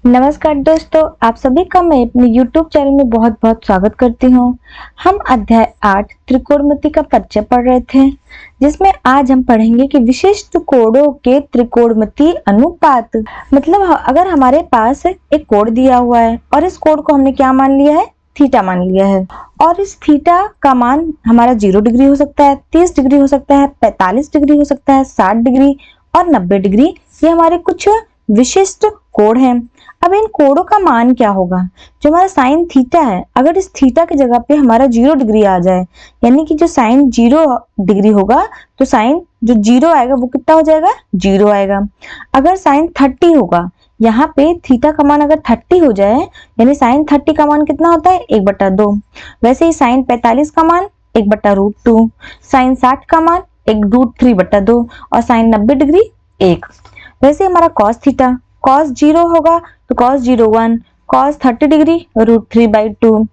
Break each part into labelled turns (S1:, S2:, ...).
S1: नमस्कार दोस्तों, आप सभी का मैं अपने YouTube चैनल में बहुत बहुत स्वागत करती हूँ। हम अध्याय 8 त्रिकोणमिति का परिचय पढ़ रहे थे, जिसमें आज हम पढ़ेंगे कि विशिष्ट कोणों के त्रिकोणमिति अनुपात। मतलब अगर हमारे पास एक कोण दिया हुआ है और इस कोण को हमने क्या मान लिया है, थीटा मान लिया है, और इस थीटा का मान हमारा 0 डिग्री हो सकता है, 30 डिग्री हो सकता है, 45 डिग्री हो सकता है, 60 डिग्री और 90 डिग्री। ये हमारे कुछ विशिष्ट कोण हैं। अब इन कोणों का मान क्या होगा? जो हमारा साइन थीटा है, अगर इस थीटा की जगह पे हमारा 0 डिग्री आ जाए, यानी कि जो साइन 0 डिग्री होगा तो साइन जो 0 आएगा वो कितना हो जाएगा? 0 आएगा। अगर साइन 30 होगा, यहाँ पे थीटा का मान अगर 30 हो जाए, यानी साइन 30 का मान कितना होता है? 1/2। वैसे ही साइन 45 का मान 1/√2, साइन 60 का मान 1√3/2 और साइन 90 डिग्री 1। वैसे हमारा कॉस थीटा, कॉस 0 होगा तो cos 0 1, cos 30 degree √3/2,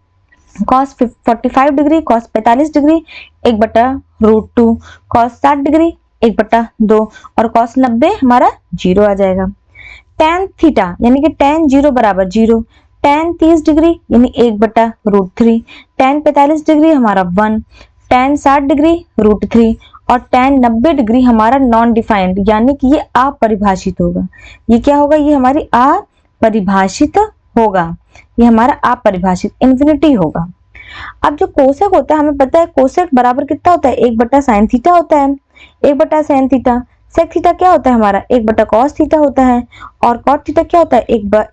S1: cos 45 degree, cos 45 degree 1/√2, cos 60 degree 1/2 और कॉस 90 हमारा 0 आ जाएगा। tan थीटा यानी कि tan 0 बराबर 0, tan 30 डिग्री यानी 1/√3, tan 45 डिग्री हमारा 1, tan 60 डिग्री √3 और tan 90 डिग्री हमारा नॉन डिफाइंड यानी कि ये अपरिभाषित होगा। ये क्या होगा? ये हमारी अपरिभाषित होगा, ये हमारा अपरिभाषित इन्फिनिटी होगा। अब जो कोसेक होता है, हमें पता है कोसेक बराबर कितना होता है? 1/sin थीटा होता है, 1/sin थीटा। सेक थीटा क्या होता है हमारा? 1/cos थीटा होता है और कॉट थीटा क्या होता है?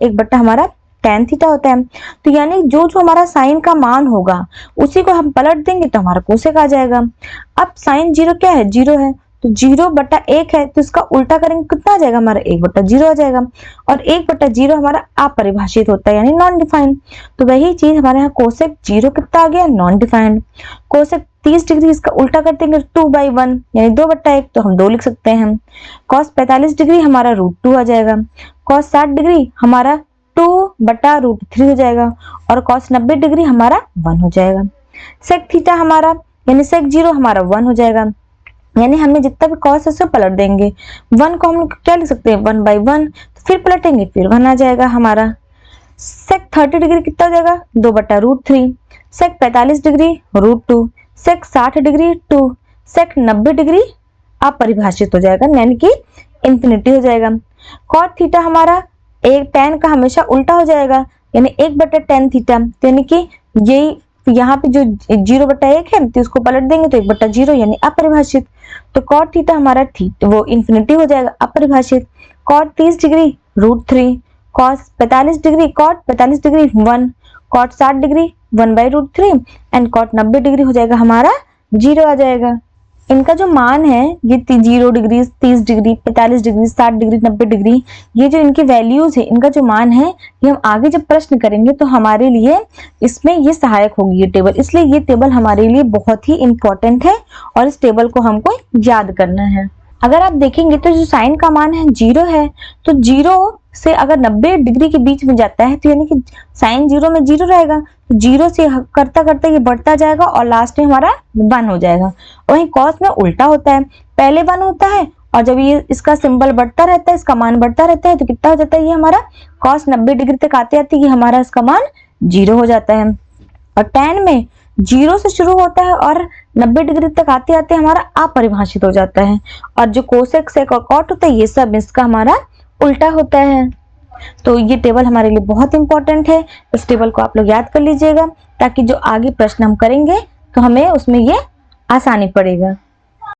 S1: 1 हमारा tan थीटा होता है। तो यानी जो जो हमारा साइन का मान होगा उसी को हम पलट देंगे तो हमारा कोसेक आ जाएगा। अब साइन 0 क्या है? 0 है, तो 0/1 है तो इसका उल्टा करेंगे कितना आ जाएगा? हमारा 1/0 आ जाएगा और 1/0 हमारा अपरिभाषित होता है यानी नॉन डिफाइंड। तो वही चीज हमारे यहाँ कोसेक 0 कितना आ गया? Non defined. कोसेक 30 डिग्री, इसका उल्टा कर देंगे 2/1 यानी 2/1, तो हम 2 लिख सकते हैं। कॉस 45 डिग्री हमारा √2 आ जाएगा, कॉस 60 डिग्री हमारा 2/√3 हो जाएगा और कॉस 90 डिग्री हमारा 1 हो जाएगा। सेक थीटा हमारा यानी सेक 0 हमारा 1 हो जाएगा, यानी हमने जितना भी कॉस है उसे पलट देंगे। 1 को हम क्या लिख सकते हैं? 1/1, तो फिर पलटेंगे फिर 1 आ जाएगा हमारा। सेक 30 डिग्री कितना हो जाएगा? 2/√3, सेक 45 डिग्री √2, सेक 60 डिग्री 2, सेक 90 डिग्री अपरिभाषित हो जाएगा यानी कि इंफिनिटी हो जाएगा। कॉट थीटा हमारा एक tan का हमेशा उल्टा हो जाएगा यानी 1/tan थीटा, तो यानी कि यही यहाँ पे जो 0/1 है तो इसको पलट देंगे तो 1/0 यानी अपरिभाषित। तो कॉट थीटा हमारा वो इंफिनिटी हो जाएगा, अपरिभाषित। Cot 30 degree √3, cos 45 degree, cot 45 degree 1, cot 60 degree 1/√3 and cot 90 degree हो जाएगा हमारा 0 आ जाएगा। इनका जो मान है ये 0 degree, 30 degree, 45 degree, 60 degree, 90 degree, ये जो इनकी वैल्यूज है, इनका जो मान है, ये हम आगे जब प्रश्न करेंगे तो हमारे लिए इसमें ये सहायक होगी ये टेबल। इसलिए ये टेबल हमारे लिए बहुत ही इंपॉर्टेंट है और इस टेबल को हमको याद करना है। अगर आप देखेंगे तो जो साइन का मान है 0 है, तो 0 से अगर 90 डिग्री के बीच में जाता है तो यानी कि साइन 0 में 0 रहेगा, 0 से करता करता ये बढ़ता जाएगा और लास्ट में हमारा 1 हो जाएगा। वहीं कॉस में उल्टा होता है, पहले 1 होता है और जब ये इसका सिंबल बढ़ता रहता है, इसका मान बढ़ता रहता है तो कितना हो जाता है? ये हमारा कॉस 90 डिग्री तक आते आते ये हमारा इसका मान 0 हो जाता है। और tan में 0 से शुरू होता है और 90 डिग्री तक आते आते हमारा अपरिभाषित हो जाता है। और जो कोसेक, सेक और कॉट होता है ये सब इसका हमारा उल्टा होता है। तो ये टेबल हमारे लिए बहुत इंपॉर्टेंट है, इस टेबल को आप लोग याद कर लीजिएगा ताकि जो आगे प्रश्न हम करेंगे तो हमें उसमें ये आसानी पड़ेगा।